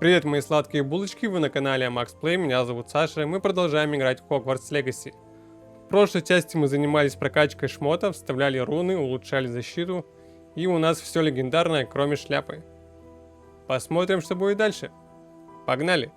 Привет, мои сладкие булочки, вы на канале Max Play, меня зовут Саша, и мы продолжаем играть в Hogwarts Legacy. В прошлой части мы занимались прокачкой шмотов, вставляли руны, улучшали защиту, и у нас все легендарное, кроме шляпы. Посмотрим, что будет дальше. Погнали!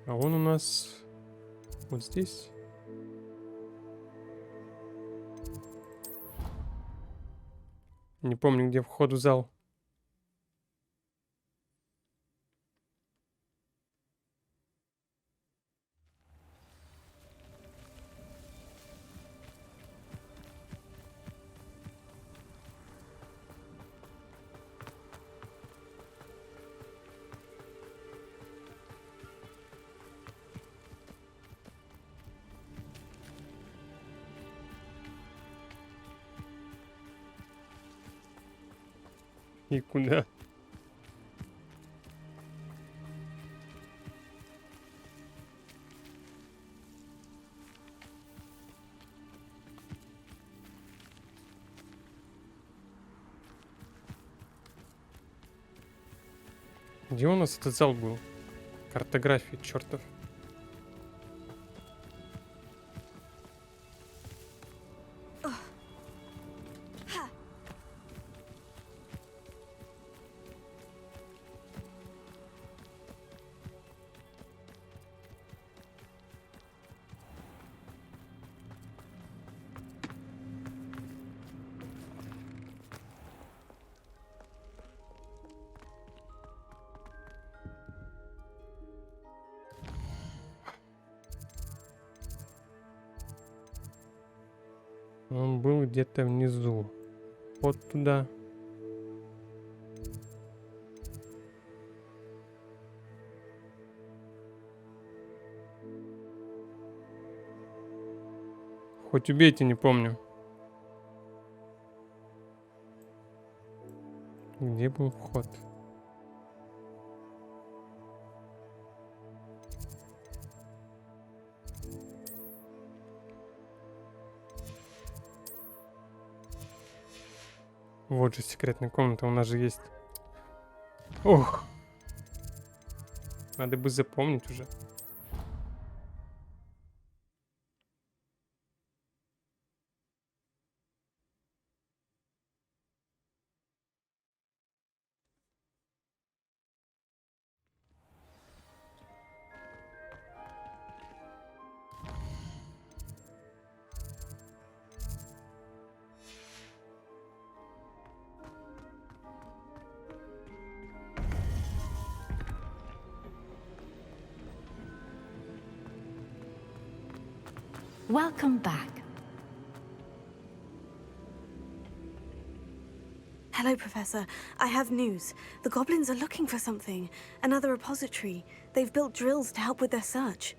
А он у нас вот здесь. Не помню, где вход в зал. И куда? Где у нас этот зал был? Картографии, чертов. Он был где-то внизу. Вот туда. Хоть убейте, не помню. Где был вход? Вот же секретная комната, у нас же есть. Ох! Надо бы запомнить уже. Welcome back. Hello, Professor. I have news. The goblins are looking for something. Another repository. They've built drills to help with their search.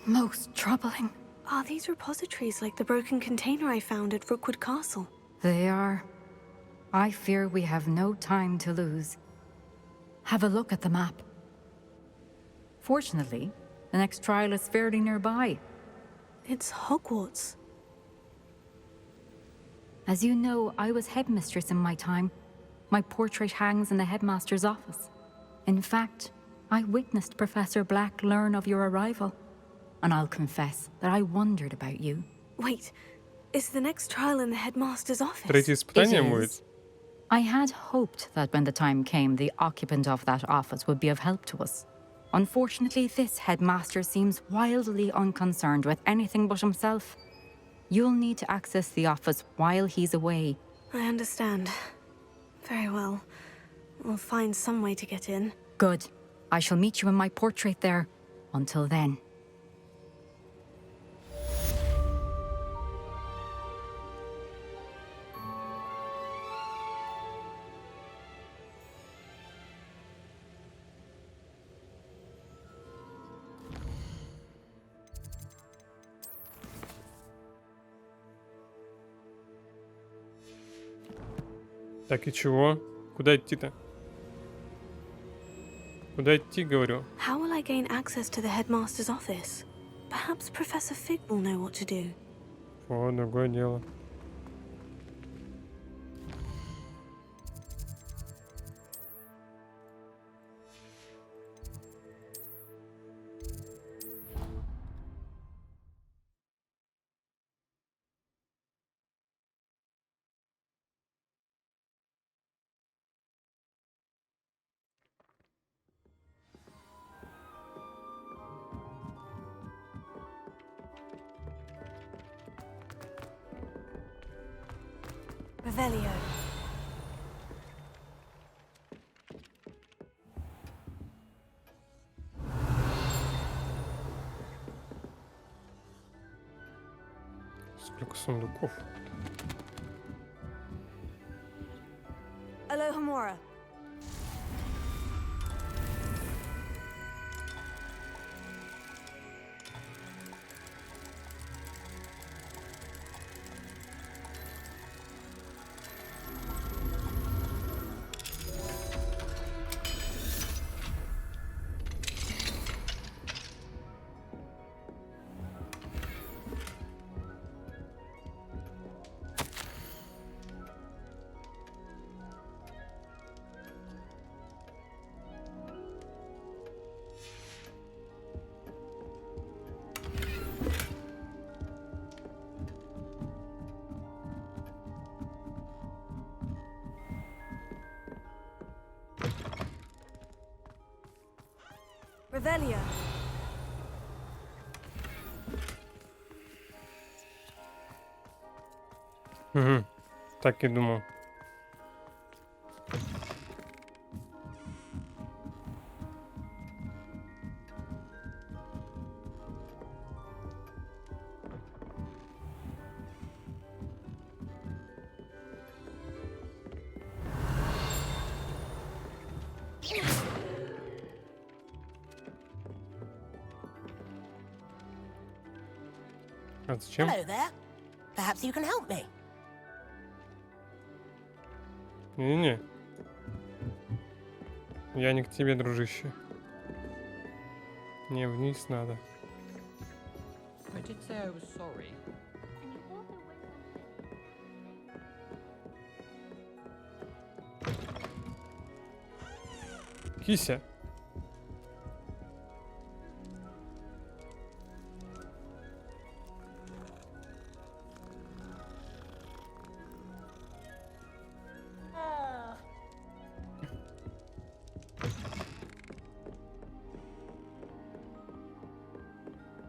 Most troubling. Are these repositories like the broken container I found at Rookwood Castle? They are. I fear we have no time to lose. Have a look at the map. Fortunately, the next trial is fairly nearby. It's Hogwarts. As you know, I was headmistress in my time. My portrait hangs in the headmaster's office. In fact, I witnessed Professor Black learn of your arrival. And I'll confess that I wondered about you. Wait, is the next trial in the headmaster's office? Третье испытание It будет. is. I had hoped that when the time came, the occupant of that office would be of help to us. Unfortunately, this headmaster seems wildly unconcerned with anything but himself. You'll need to access the office while he's away. I understand. Very well. We'll find some way to get in. Good. I shall meet you in my portrait there. Until then. Так и чего? Куда идти-то? Куда идти, говорю? How will I gain access to the headmaster's office? Perhaps Professor Fig will know what to do. О, другое дело. Revelio. Сколько сундуков? Alohomora. Revelio. Угу. Так и думал. А зачем? Hello there. Perhaps you can help me. Не-не-не. Я не к тебе, дружище. Не, вниз надо. I did say I was sorry. Кися.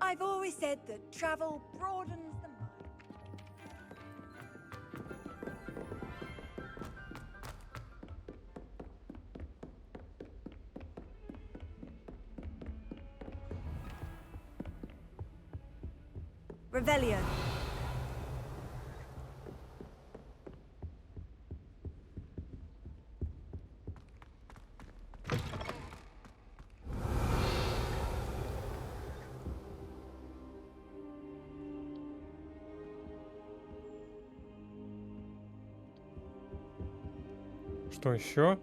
I've always said that travel broadens the mind. Revelio. Что еще?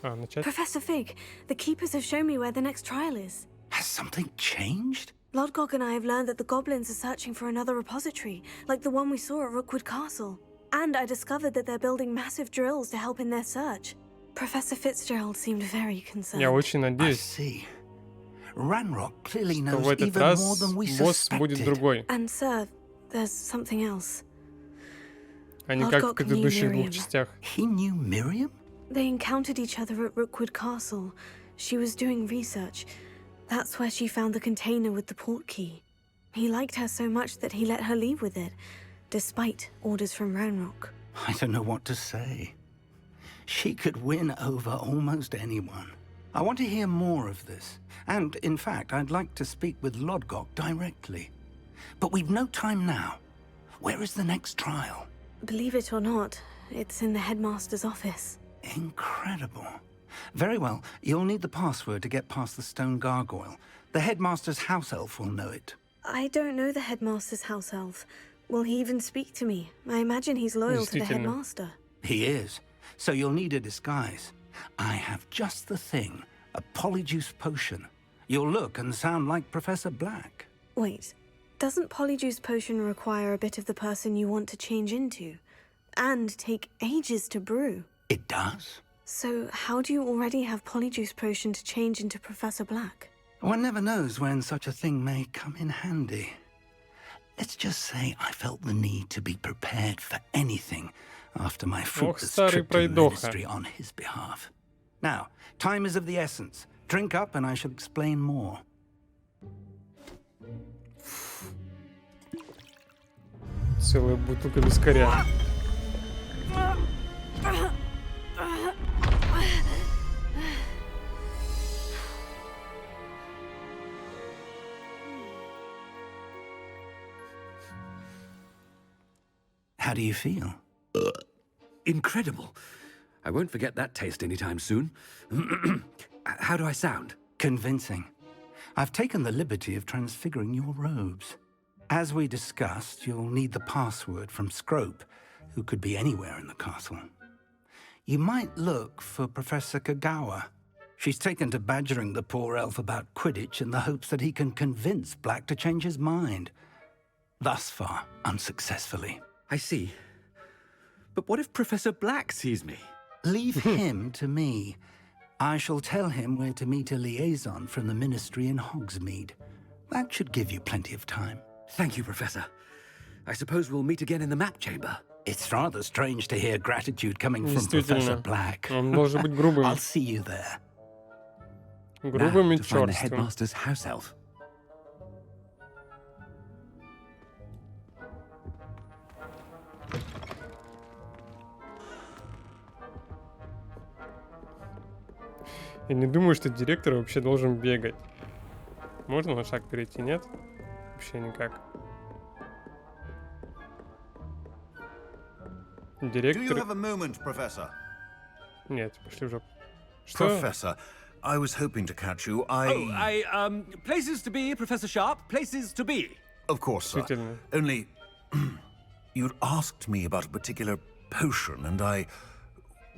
А, начать? Professor Fig, the keepers have shown me where the next trial is. Has something changed? Lodgok and I have learned that the goblins are searching for another repository, like the one we saw at Rookwood Castle. And I discovered that they're building massive drills to help in their search. Professor Fitzgerald seemed very concerned. Я очень I надеюсь, see. Ranrock clearly что в knows этот even раз more than we босс будет suspected. другой, And sir, there's something else. а не как в Lodgok knew предыдущих двух Miriam. частях. He knew Miriam? They encountered each other at Rookwood Castle. She was doing research. That's where she found the container with the port key. He liked her so much that he let her leave with it, despite orders from Ranrock. I don't know what to say. She could win over almost anyone. I want to hear more of this. And, in fact, I'd like to speak with Lodgok directly. But we've no time now. Where is the next trial? Believe it or not, it's in the headmaster's office. Incredible. Very well. You'll need the password to get past the stone gargoyle. The headmaster's house elf will know it. I don't know the headmaster's house elf. Will he even speak to me? I imagine he's loyal to the Действительно. headmaster. He is. So you'll need a disguise. I have just the thing, a polyjuice potion. You'll look and sound like Professor Black. Wait, doesn't Polyjuice Potion require a bit of the person you want to change into? And take ages to brew? It does? So how do you already have Polyjuice Potion to change into Professor Black? One never knows when such a thing may come in handy. Let's just say I felt the need to be prepared for anything after my fruitless старый trip to the пройдоха. ministry on his behalf. Now, time is of the essence. Drink up and I shall explain more. Целая бутылка вискаря. How do you feel? Incredible. I won't forget that taste anytime soon. How do I sound? Convincing. I've taken the liberty of transfiguring your robes. As we discussed, you'll need the password from Scrope, who could be anywhere in the castle. You might look for Professor Kagawa. She's taken to badgering the poor elf about Quidditch in the hopes that he can convince Black to change his mind. Thus far, unsuccessfully. I see. But what if Professor Black sees me? Leave him to me. I shall tell him where to meet a liaison from the ministry in Hogsmeade. That should give you plenty of time. Thank you, Professor. I suppose we'll meet again in the map chamber. It's rather strange to hear gratitude coming from Professor Действительно. Black. Он должен быть грубым. I'll see you there. Грубым и Now to find the чёрствым. headmaster's house elf. Я не думаю, что директор вообще должен бегать. Можно на шаг перейти, нет? Вообще никак. Do you Директор... have a moment, Professor? Нет, пошли в жопу. Что? Professor, I was hoping to catch you. Places to be, Professor Sharp, places to be. Of course, sir. Действительно. Only, you'd asked me about a particular potion, and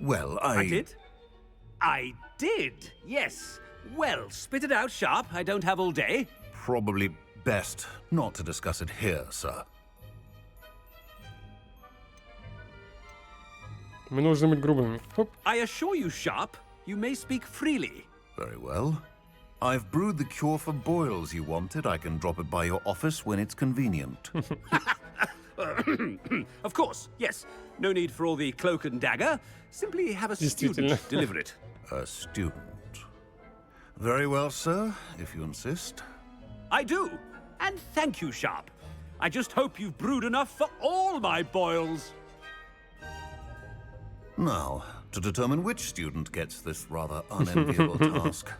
well, I did? I did, yes. Well, spit it out, Sharp. I don't have all day. Probably best not to discuss it here, sir. Мы нужно быть грубыми. Оп. I assure you, Sharp, you may speak freely. Very well. I've brewed the cure for boils you wanted. I can drop it by your office when it's convenient. Of course, yes. No need for all the cloak and dagger. Simply have a Действительно. student deliver it. A student. Very well, sir, if you insist. I do. And thank you, Sharp. I just hope you've brewed enough for all my boils. Now, to determine which student gets this rather unenviable task.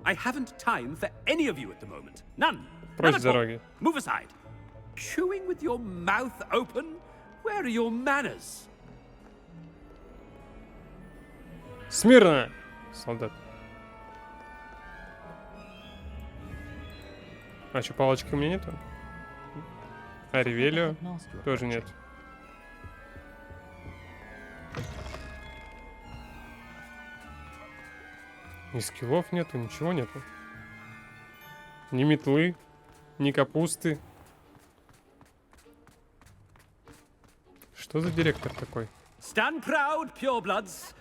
I haven't time for any of you at the moment. None. Прочь None с at all. дороги. Move aside. Chewing with your mouth open? Where are your manners? Смирно! Солдат. А что, палочки у меня нету? А Ревелио? Тоже нет. Ни скиллов нету, ничего нету. Ни метлы, ни капусты. Что за директор такой? Stand proud, purebloods.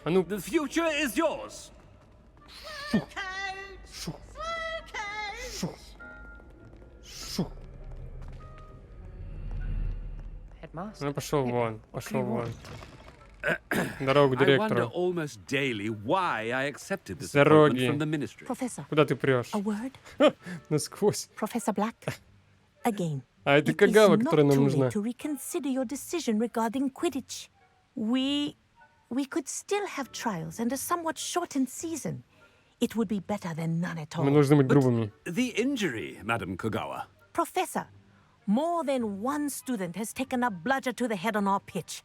А ну, The future is yours. шу. Headmaster. Ну пошел вон, пошел вон. Дорогу к I wonder директору. almost daily why I accepted this Дороги. appointment from the ministry. Professor, Куда ты прешь? a word? Насквозь. Professor Black, again. А это It is Кагава, not которая нам too нужна. late to reconsider your decision regarding Quidditch. We could still have trials and a somewhat shortened season. It would be better than none at all. Мы нужны быть грубыми. The injury, Madam Kogawa. Professor, more than one student has taken a bludger to the head on our pitch.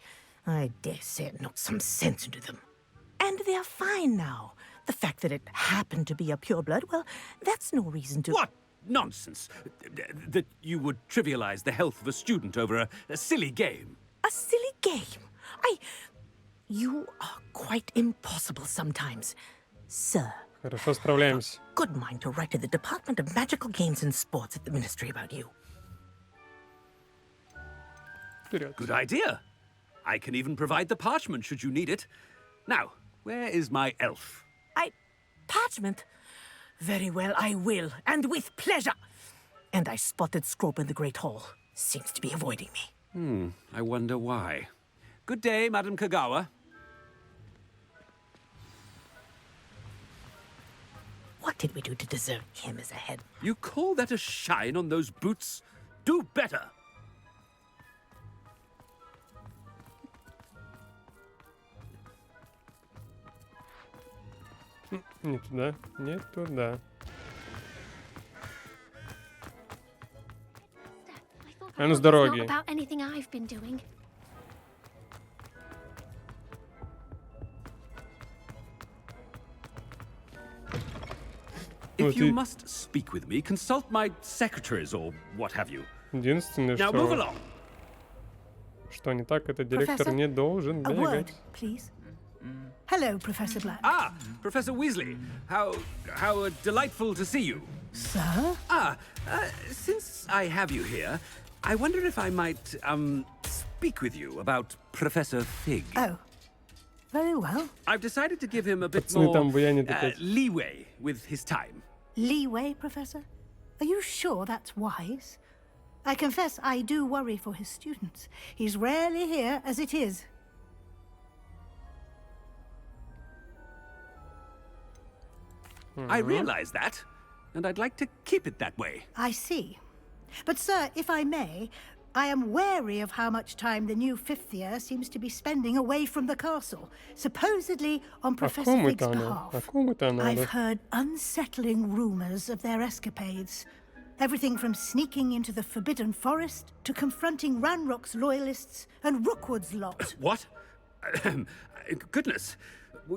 I dare say it knocked some sense into them. And they're fine now. The fact that it happened to be a pureblood, well, that's no reason to... What? nonsense. That you would trivialize the health of a student over a silly game. A silly game? You are quite impossible sometimes, sir. Хорошо справляемся. Good mind to write to the Department of Magical Games and Sports at the Ministry about you. Вперед. Good idea. I can even provide the parchment should you need it. Now, where is my elf? Parchment? Very well, I will, and with pleasure. And I spotted Scrope in the Great Hall. Seems to be avoiding me. I wonder why. Good day, Madam Kagawa. What did we do to deserve him as a head? You call that a shine on those boots? Do better. Не туда, не туда. А ну с дороги. About anything I've been doing. If you must speak with me, consult my secretaries or what have you. Единственное, Now move что... along. Что не так, это директор Professor, не должен A word, бегать. please. Hello, Professor Black. Ah, Professor Weasley. How delightful to see you. Sir? Since I have you here, I wonder if I might, speak with you about Professor Fig. Oh, very well. I've decided to give him a bit Пацаны more там буянят опять. leeway with his time. Leeway, Professor? Are you sure that's wise? I confess I do worry for his students. He's rarely here as it is. I realize that, and I'd like to keep it that way. I see. But, sir, if I may, I am wary of how much time the new fifth year seems to be spending away from the castle, supposedly on Professor ком Fig's это она? behalf. О ком это она? I've heard unsettling rumors of their escapades. Everything from sneaking into the Forbidden Forest to confronting Ranrock's loyalists and Rookwood's lot. What? Goodness.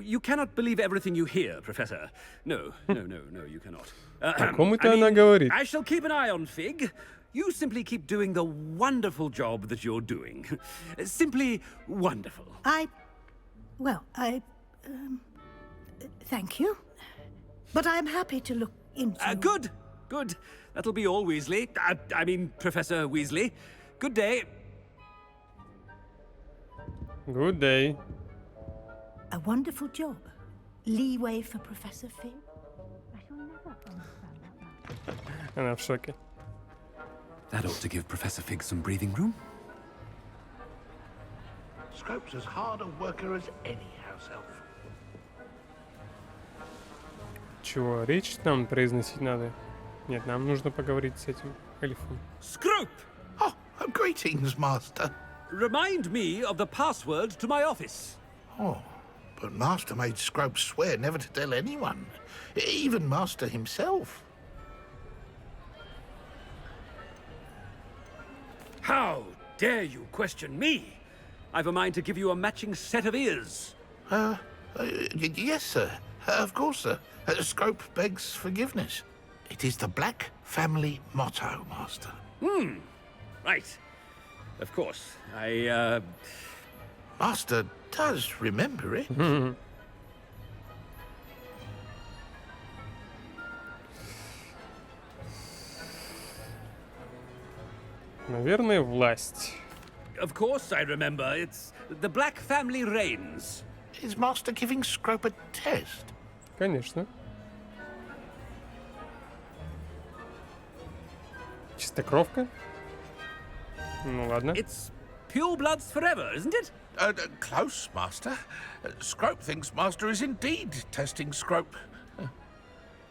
You cannot believe everything you hear, Professor. No, you cannot. О ком это она говорит? I shall keep an eye on Fig. You simply keep doing the wonderful job that you're doing. Simply wonderful. Thank you. But I'm happy to look into... Good. That'll be all, Weasley. I mean, Professor Weasley. Good day. Good day. A wonderful job. Leeway for Professor Fig. I shall never understand that. Она в шоке. That ought to give Professor Fig some breathing room. Scrope's as hard a worker as any house elf. Чего, речь там произносить надо? Нет, нам нужно поговорить с этим эльфом. Scrope! Oh, greetings, Master. Remind me of the password to my office. Oh, but Master made Scrope swear never to tell anyone, even Master himself. How dare you question me? I've a mind to give you a matching set of ears. Yes, sir. Of course, sir. Scrope begs forgiveness. It is the Black family motto, Master. Right. Of course. Master does remember it. Наверное, власть. Of course I remember. It's the Black family reigns. Is Master giving Scrope a test? Конечно. Чистокровка? Ну ладно. It's pure bloods forever, isn't it? Close, Master. Scrope thinks Master is indeed testing Scrope.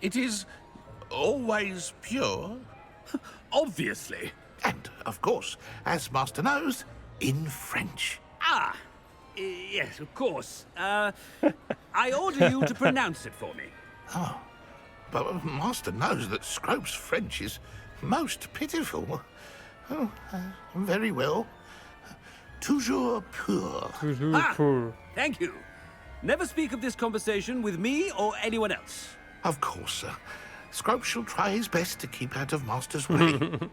It is always pure. Obviously. And, of course, as Master knows, in French. Yes, of course. I order you to pronounce it for me. Oh, but Master knows that Scrope's French is most pitiful. Oh, very well. Toujours pur. Toujours pur. Thank you. Never speak of this conversation with me or anyone else. Of course, sir. Scrope shall try his best to keep out of Master's way.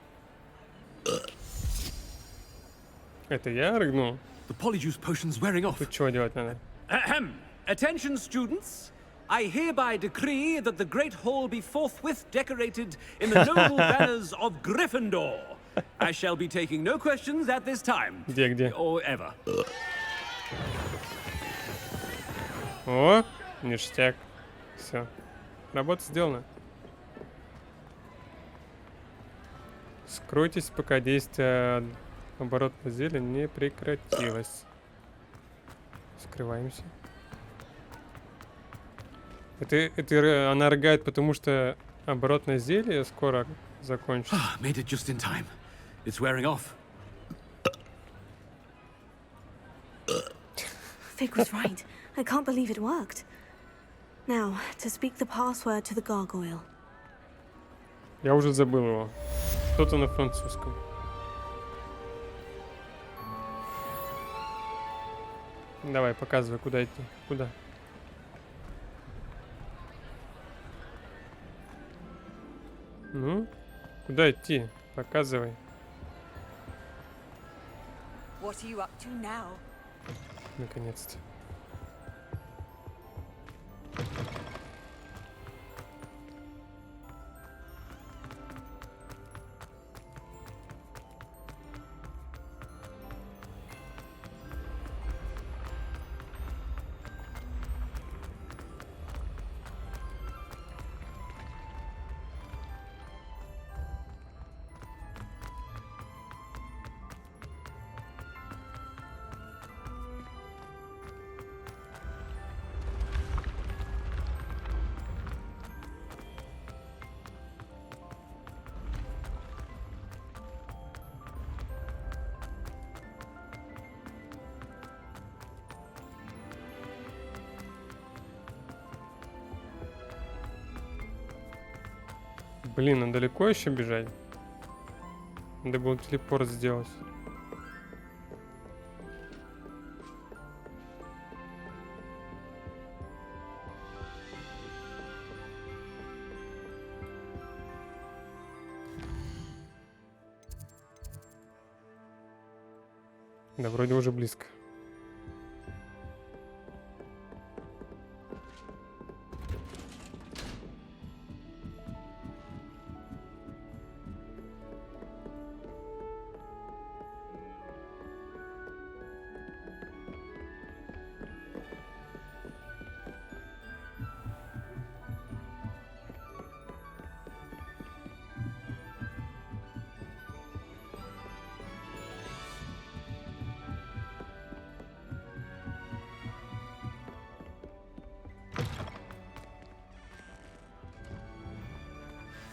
Это я рыгнул? The polyjuice potion's wearing off. Тут чего делать надо? Ahem. Attention, students. I hereby decree that the Great Hall be forthwith decorated in the noble banners of Gryffindor. I shall be taking no questions at this time. Где? Or ever. О, ништяк. Все. Работа сделана. Скройтесь, пока действие оборотного зелья не прекратилось. Скрываемся. Это она рыгает, потому что оборотное зелье скоро закончится. Made it just in time. It's wearing off. Fig was right. I can't believe it worked. Now, to speak the password to the gargoyle. Я уже забыл его. Что-то на французском. Давай, показывай, куда идти. Куда? Ну, куда идти? Показывай. What are you up to now? Наконец-то. Блин, а далеко еще бежать? Надо было телепорт сделать. Да, вроде уже близко.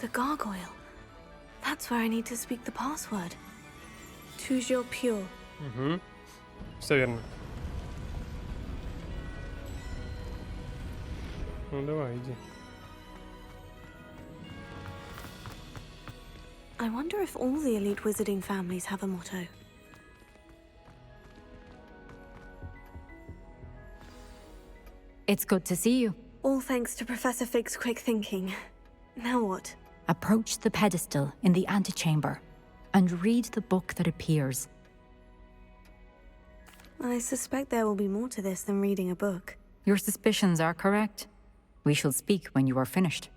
The gargoyle. That's where I need to speak the password. Toujours pure. Угу. Все верно. Ну давай, иди. I wonder if all the elite wizarding families have a motto. It's good to see you. All thanks to Professor Fig's quick thinking. Now what? Approach the pedestal in the antechamber and read the book that appears. I suspect there will be more to this than reading a book. Your suspicions are correct. We shall speak when you are finished.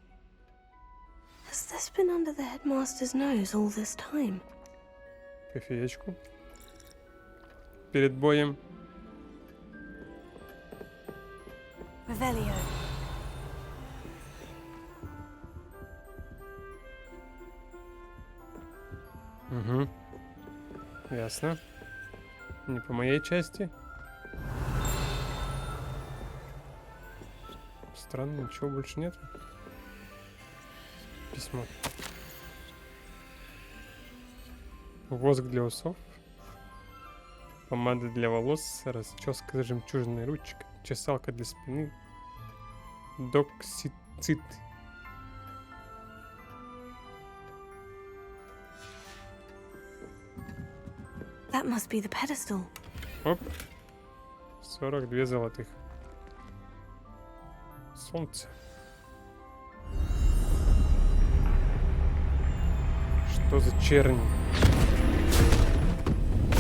Has this been under the headmaster's nose all this time? Кофеечку. Перед боем. Revelio. Угу. Ясно. Не по моей части. Странно, ничего больше нет. Письмо. Воск для усов. Помада для волос. Расческа с жемчужной ручкой. Чесалка для спины. Доксицит. That must be the pedestal. Оп. 42 золотых. Солнце. Что за чернь?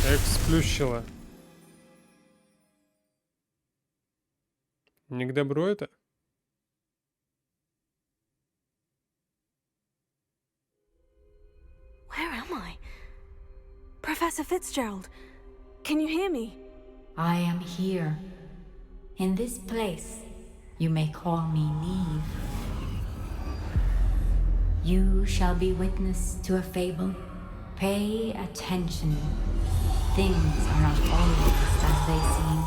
Я их сплющила. Не к добру это? Where am I? Professor Fitzgerald, can you hear me? I am here. In this place, you may call me Neve. You shall be witness to a fable. Pay attention. Things are not always as they seem.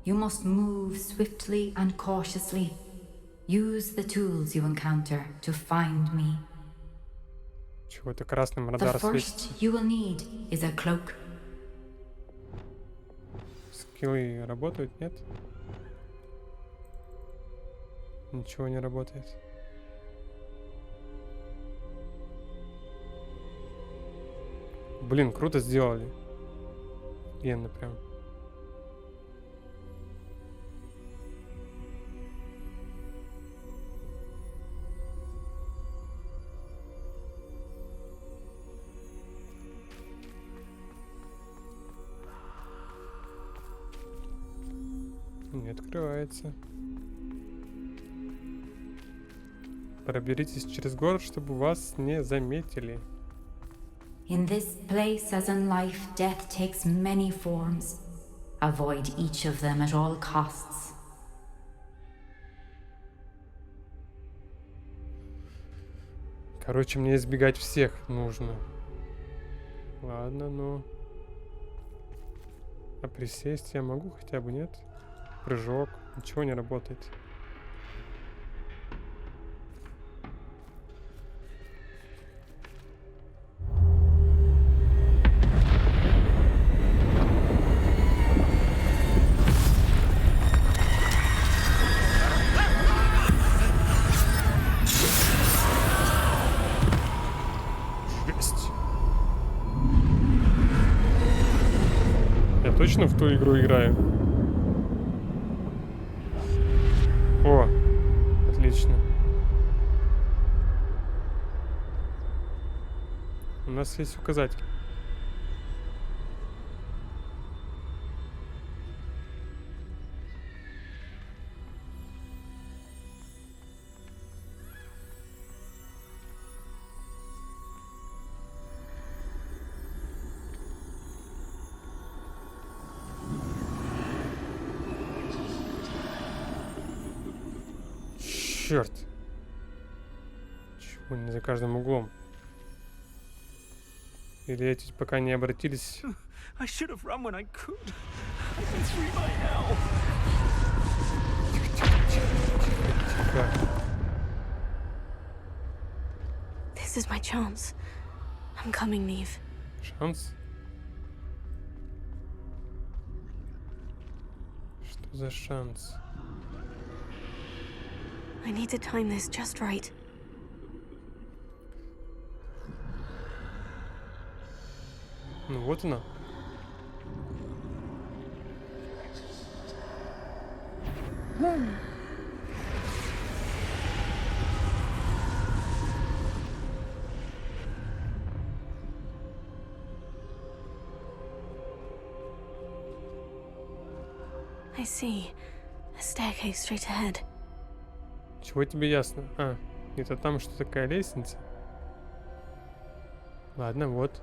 You must move swiftly and cautiously. Use the tools you encounter to find me. Чего-то красным The радар first светится. you will need is a cloak. Скиллы работают, нет? Ничего не работает. Блин, круто сделали. Офигенно прям. Не открывается. Проберитесь через город, чтобы вас не заметили. In this place, as in life, death takes many forms. Avoid each of them at all costs. Короче, мне избегать всех нужно. Ладно, ну. А присесть я могу хотя бы, нет? Прыжок. Ничего не работает. Жесть. Я точно в ту игру играю? О, отлично. У нас есть указатель. Черт. Чего не за каждым углом? Или эти пока не обратились? Тихо. This is my chance. I'm coming, Neve. Шанс? Что за шанс? I need to time this just right. Ну вот она. I see. A staircase straight ahead. Чего тебе ясно? А, это там что такая лестница? Ладно, вот.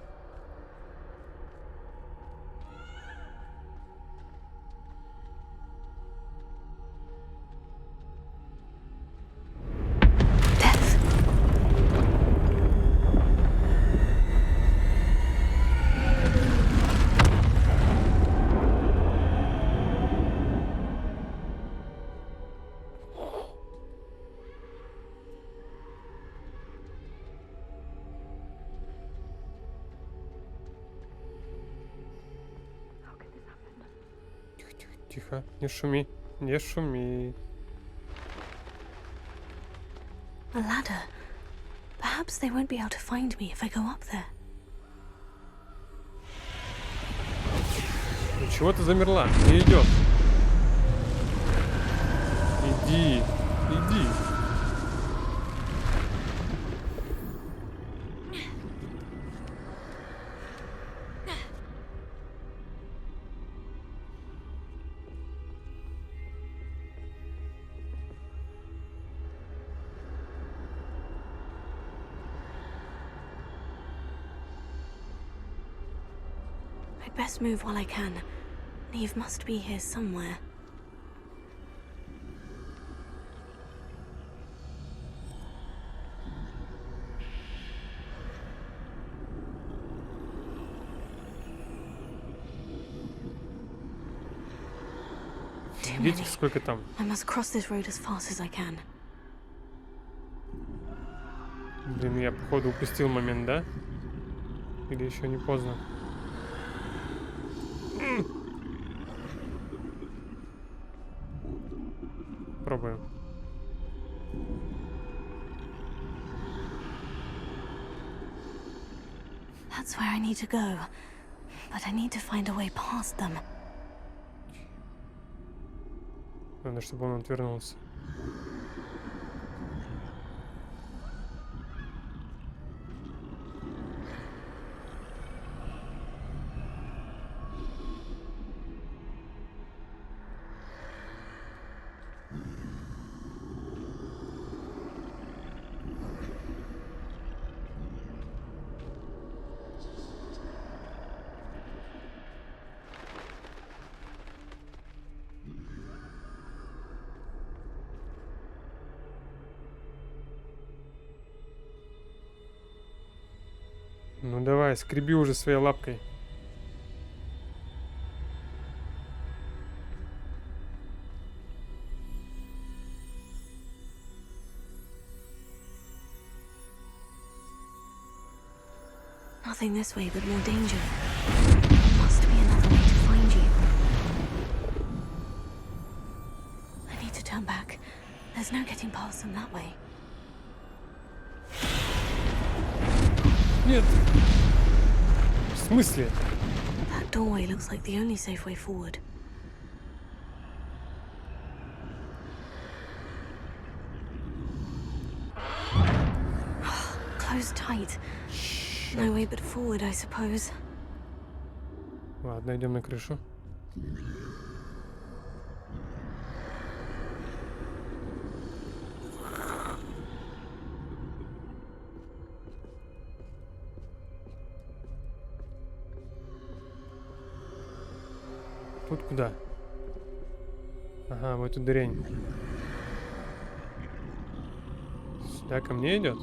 Тихо, не шуми, не шуми. A ladder. Perhaps they won't be able to find me if I go up there. Ну чего ты замерла? Не идет. Иди, иди. I'd best move while I can. Neve must be here somewhere. Видите, сколько там? I must cross this road as fast as I can. Блин, я походу упустил момент, да? Или еще не поздно? Пробуем. That's where I need to go. But I need to find a way past them. Надо, чтобы он отвернулся. Ну давай, скреби уже своей лапкой. Nothing this way, but more danger. Must be another way to find you. I need to turn back. There's no getting past them that way. Нет. В смысле? That doorway looks like the only safe way forward. Closed tight. No way but forward, I suppose. Ладно, идем на крышу. Тут куда? Ага, в эту дрянь. Сюда ко мне идет?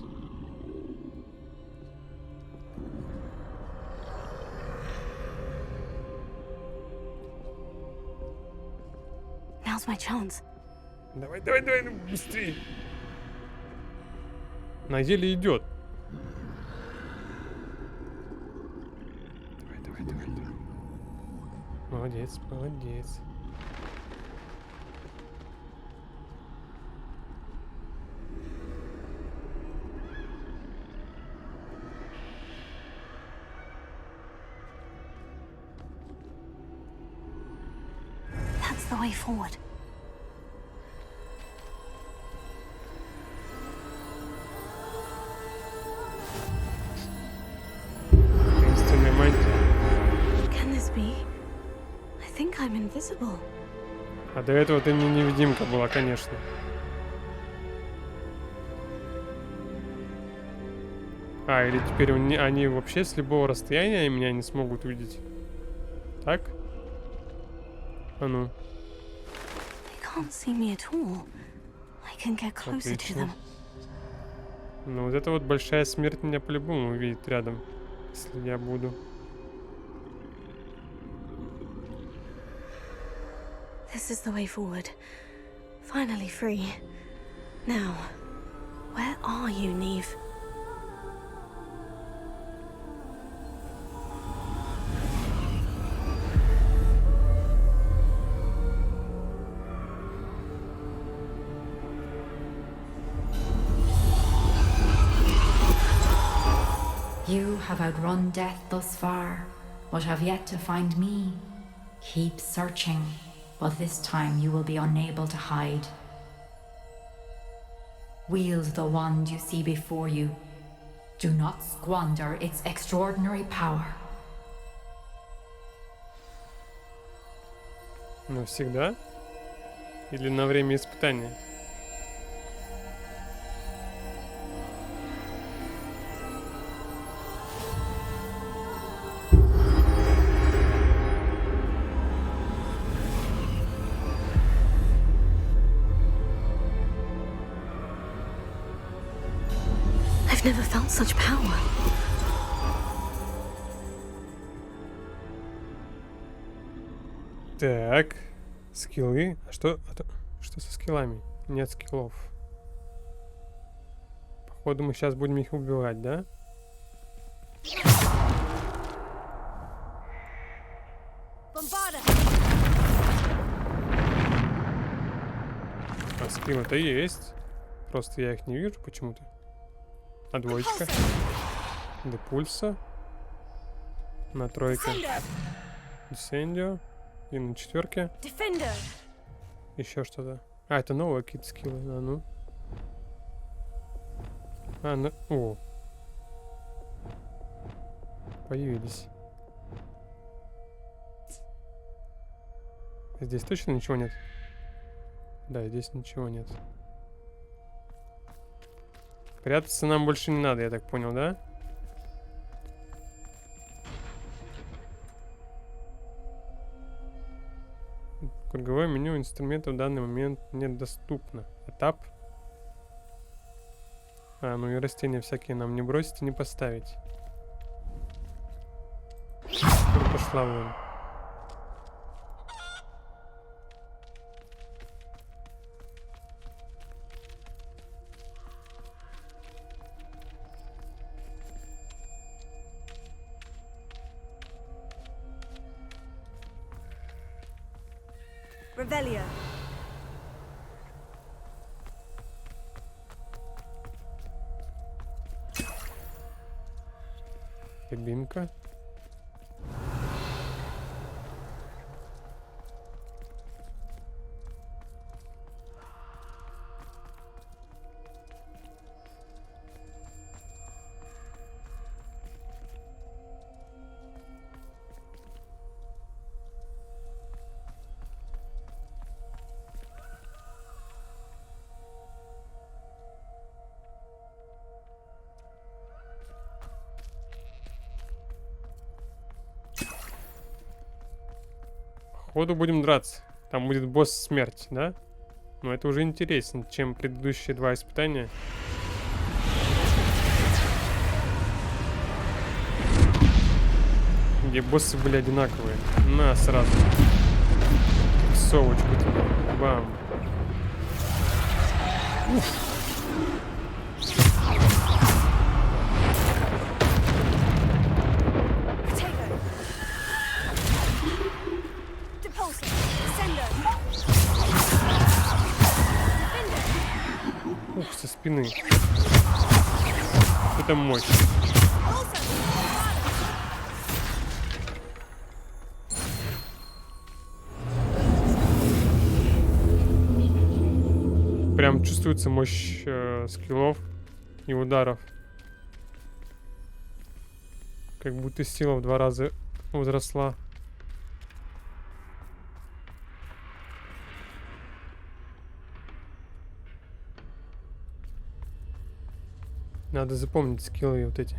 Now's my chance. Давай, давай, давай, быстрее. На деле идет. Давай, давай, давай, давай. Молодец, молодец. That's the way forward. Таинственная мантия. Can this be? I think I'm invisible. А до этого ты мне невидимка была, конечно. А, или теперь они вообще с любого расстояния меня не смогут видеть. Так? А ну. They can't see me at all. I can get closer to them. Ну вот это вот большая смерть меня по-любому увидит рядом, если я буду. This is the way forward. Finally free. Now, where are you, Neve? You have outrun death thus far, but have yet to find me. Keep searching, but this time you will be unable to hide. Wield the wand you see before you. Do not squander its extraordinary power. Навсегда? Или на время испытания? I've never felt such power. Так, скиллы. А что со скиллами? Нет скиллов. Походу мы сейчас будем их убивать, да? А скиллы-то есть. Просто я их не вижу почему-то. А двоечка. До пульса. На тройке. Десендио. И на четверке. Еще что-то. А, это новые какие-то скиллы. А ну. А, ну. О. Появились. Здесь точно ничего нет? Да, здесь ничего нет. Прятаться нам больше не надо, я так понял, да? Круговое меню инструментов в данный момент недоступно. Этап. А, ну и растения всякие нам не бросить и не поставить. Пошла вон. Revelio. Кабинка. Походу будем драться. Там будет босс смерть, да? Но это уже интереснее, чем предыдущие два испытания. Где боссы были одинаковые. На, сразу. Совочку тебе. Бам. Уф. Ух, со спины. Это мощь. Прям чувствуется мощь скиллов и ударов. Как будто сила в 2 раза возросла. Надо запомнить скиллы вот эти.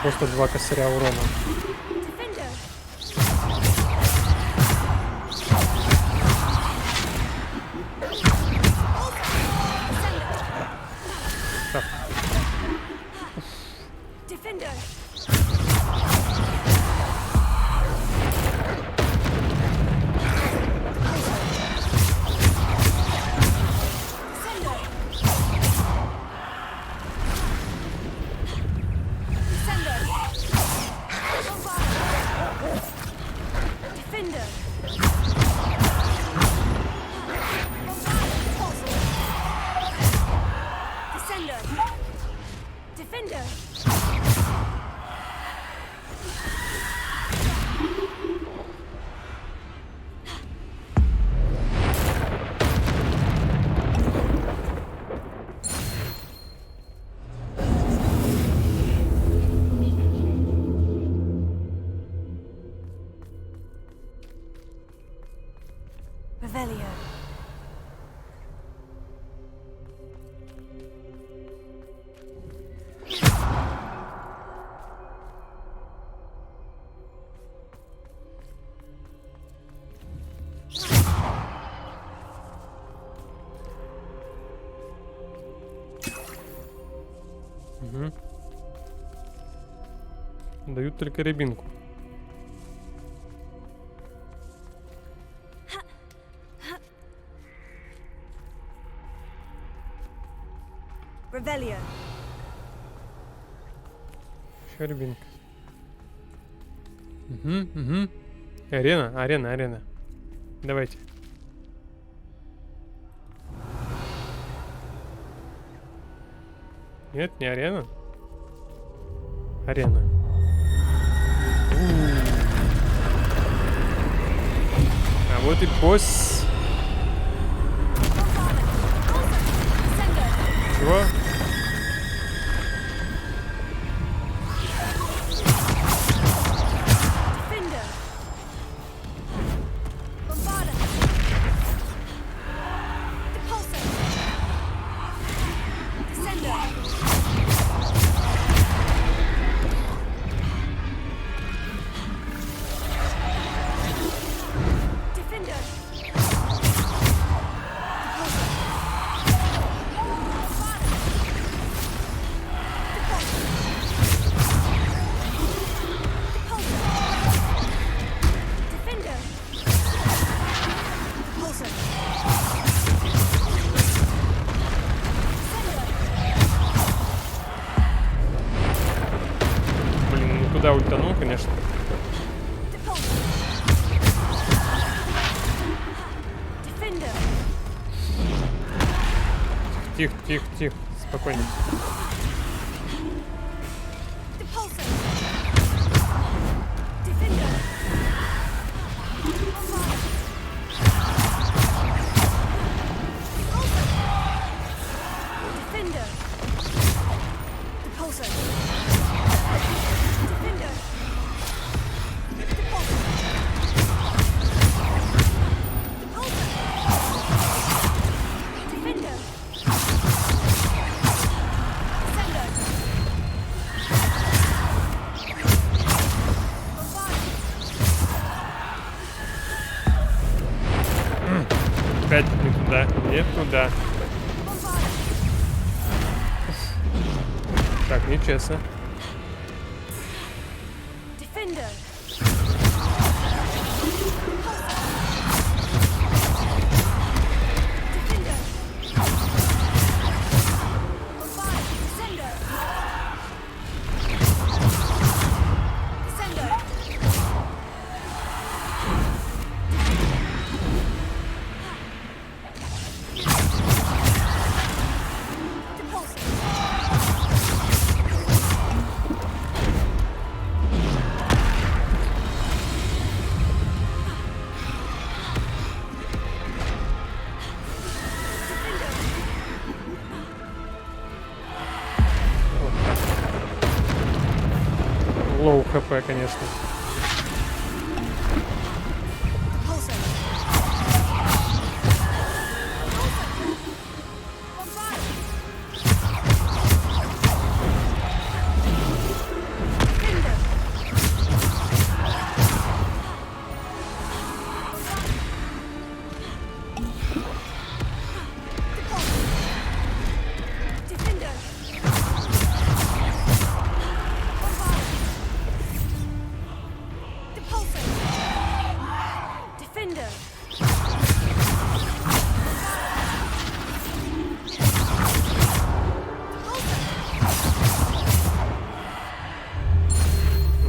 Просто 2 косаря урона. Так. Дают только рябинку. Revelio. Еще рябинка. Угу. Арена. Давайте. Нет, не арена. Арена. А вот и босс. Чего? Куда ультанул, конечно. Тихо. Спокойно. Опять не туда. Так, нечестно. Лоу хп, конечно.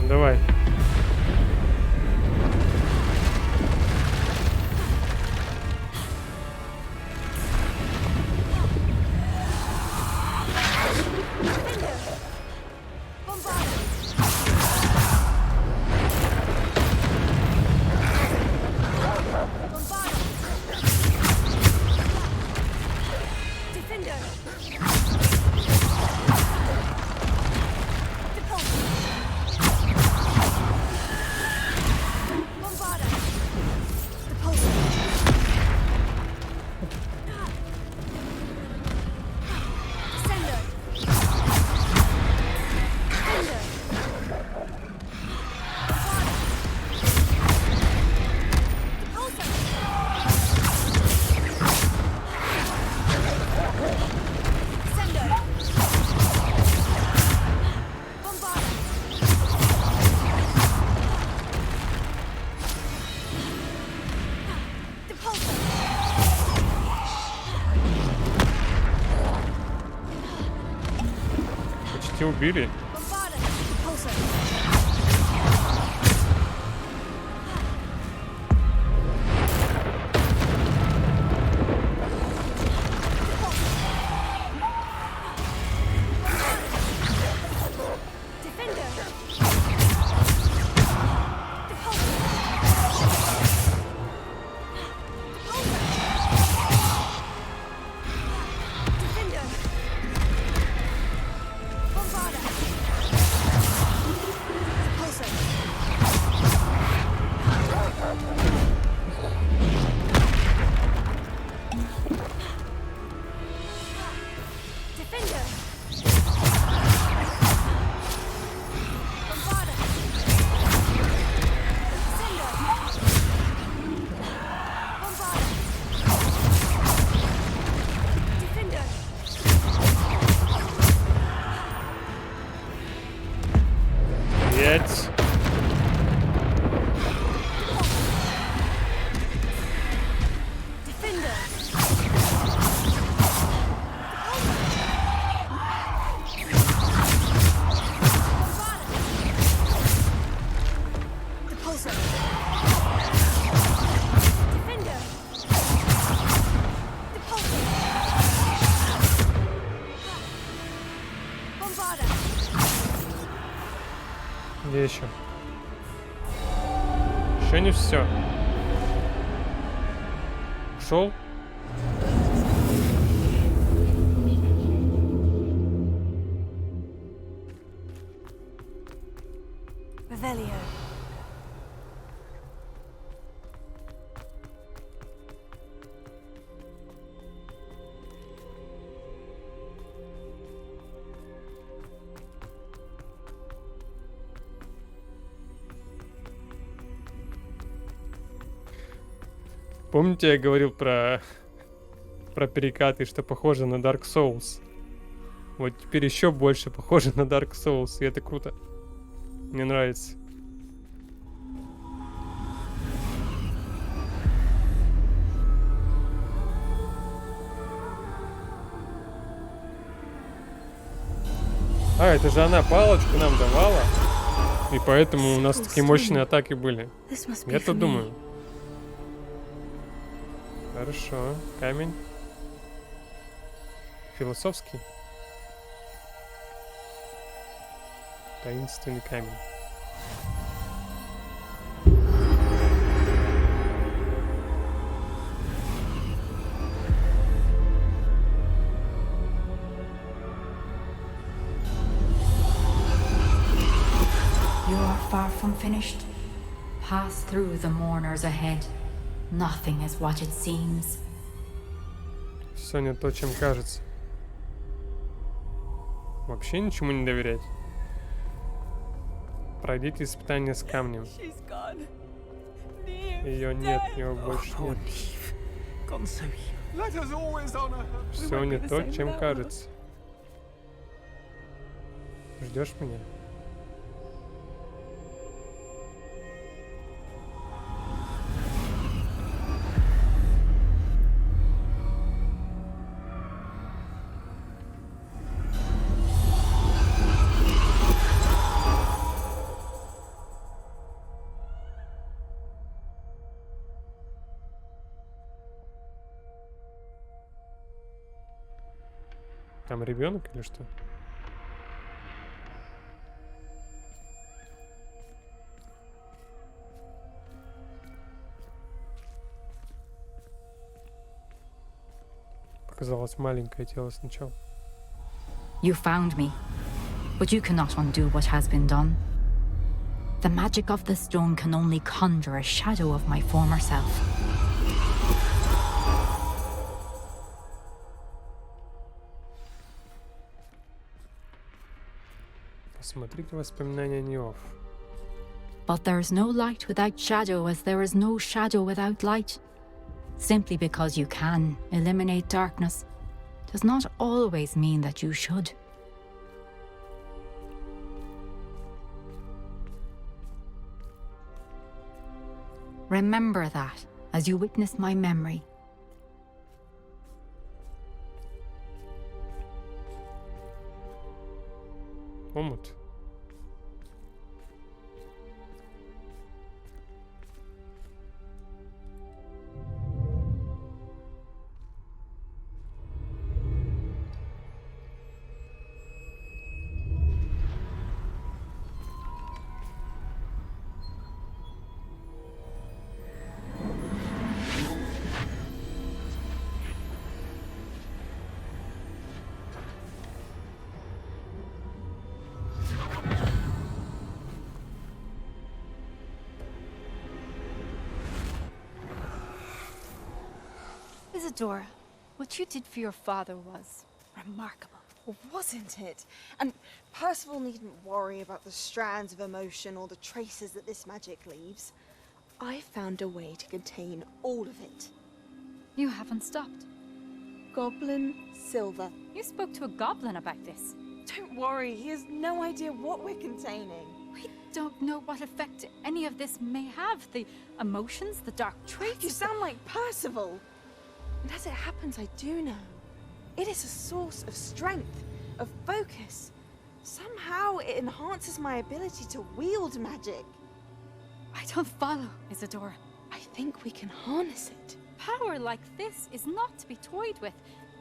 Давай. убили. Где еще? Еще не все. Ушел? Revelio. Помните, я говорил про перекаты, что похоже на Dark Souls? Вот теперь еще больше похоже на Dark Souls, и это круто. Мне нравится. А, это же она палочку нам давала. И поэтому у нас такие мощные атаки были. Я-то думаю. Хорошо. Камень. Философский. Таинственный камень. You are far from finished. Pass through the mourners ahead. Nothing is what it seems. Все не то, чем кажется. Вообще ничему не доверять. Пройдите испытание с камнем. Ее нет, его больше нет. Все не то, чем кажется. Ждешь меня? Там ребенок или что? Показалось маленькое тело сначала. You found me, but you cannot undo what has been done. The magic of the stone can only conjure a shadow of my former self. Смотрите воспоминания Неов. But there is no light without shadow, as there is no shadow without light. Simply because you can eliminate darkness does not always mean that you should. Remember that as you witness my memory. Isadora, what you did for your father was remarkable. Well, wasn't it? And Percival needn't worry about the strands of emotion or the traces that this magic leaves. I found a way to contain all of it. You haven't stopped. Goblin Silver. You spoke to a goblin about this. Don't worry, he has no idea what we're containing. We don't know what effect any of this may have. The emotions, the dark traits. You sound like Percival. And as it happens, I do know. It is a source of strength, of focus. Somehow it enhances my ability to wield magic. I don't follow, Isadora. I think we can harness it. Power like this is not to be toyed with.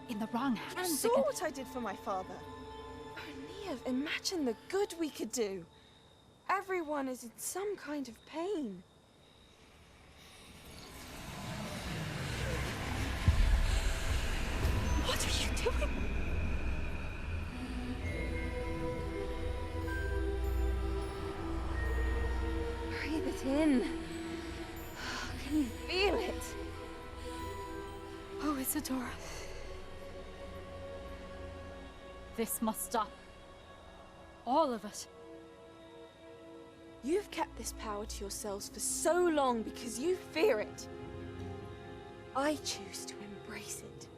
In the wrong You hands, saw what I did for my father. Oh, Neve, imagine the good we could do. Everyone is in some kind of pain. What are you doing? Breathe it in. Can you feel it? Oh, Isadora. This must stop. All of it. You've kept this power to yourselves for so long because you fear it. I choose to embrace it.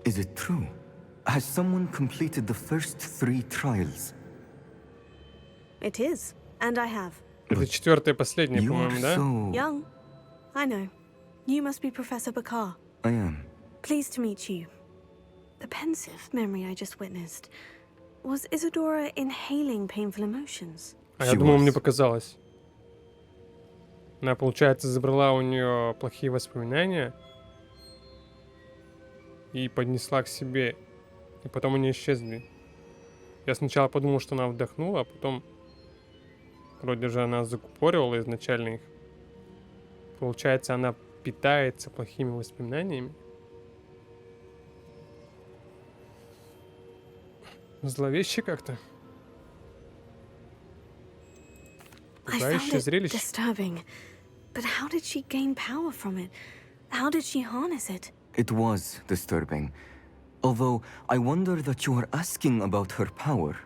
Is it true? Has someone completed the first 3 trials? It is, and I have. Это четвертая и последняя, You по-моему, are да? so... Young? I know. You must be Professor Bakar. I am. Pleased to meet you. The pensive memory I just witnessed. Was Isadora inhaling painful emotions? А я думал, мне показалось. Она, получается, забрала у нее плохие воспоминания и поднесла к себе. И потом они исчезли. Я сначала подумал, что она вдохнула, а потом вроде же она закупоривала изначально их. Получается, она питается плохими воспоминаниями. Зловеще как-то. I found Пугающее it зрелище. disturbing. But how did she gain power from it? How did she harness it? It was disturbing. Although, I wonder that you are asking about her power.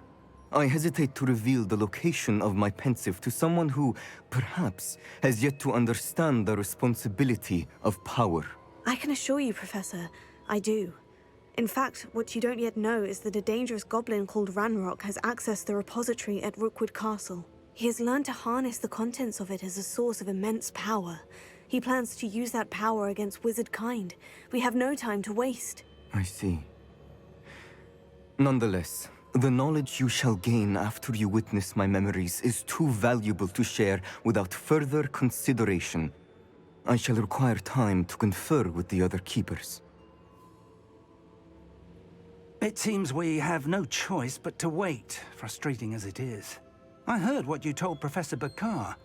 I hesitate to reveal the location of my pensive to someone who, perhaps, has yet to understand the responsibility of power. I can assure you, Professor, I do. In fact, what you don't yet know is that a dangerous goblin called Ranrock has accessed the repository at Rookwood Castle. He has learned to harness the contents of it as a source of immense power. He plans to use that power against wizard kind. We have no time to waste. I see. Nonetheless, the knowledge you shall gain after you witness my memories is too valuable to share without further consideration. I shall require time to confer with the other keepers. It seems we have no choice but to wait, frustrating as it is. I heard what you told Professor Bakar.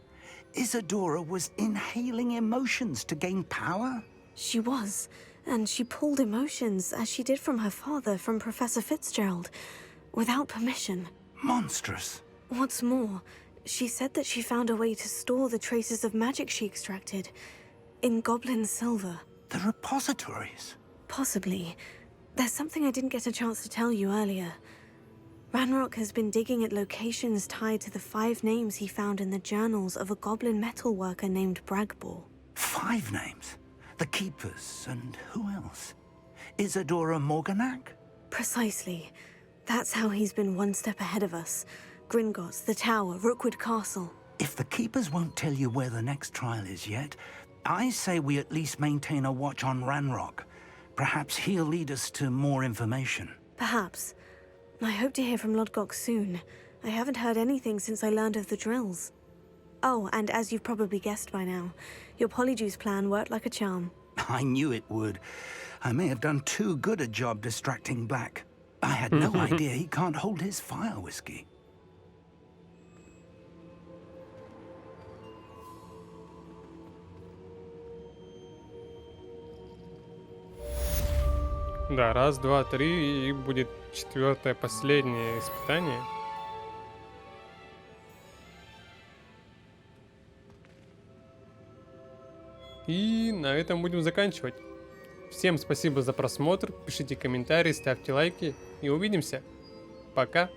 Isadora was inhaling emotions to gain power? She was, and she pulled emotions, as she did from her father, from Professor Fitzgerald, without permission. Monstrous. What's more, she said that she found a way to store the traces of magic she extracted in goblin silver. The repositories? Possibly. There's something I didn't get a chance to tell you earlier. Ranrock has been digging at locations tied to the 5 names he found in the journals of a goblin metalworker named Bragbor. 5 names? The Keepers, and who else? Isadora Morganac? Precisely. That's how he's been one step ahead of us. Gringotts, the Tower, Rookwood Castle. If the Keepers won't tell you where the next trial is yet, I say we at least maintain a watch on Ranrock. Perhaps he'll lead us to more information. Perhaps. I hope to hear from Lodgok soon. I haven't heard anything since I learned of the drills. Oh, and as you've probably guessed by now, your Polyjuice plan worked like a charm. I knew it would. I may have done too good a job distracting Black. I had no idea he can't hold his fire whiskey. Да, раз, два, три, и будет четвертое, последнее испытание. И на этом будем заканчивать. Всем спасибо за просмотр, пишите комментарии, ставьте лайки и увидимся. Пока.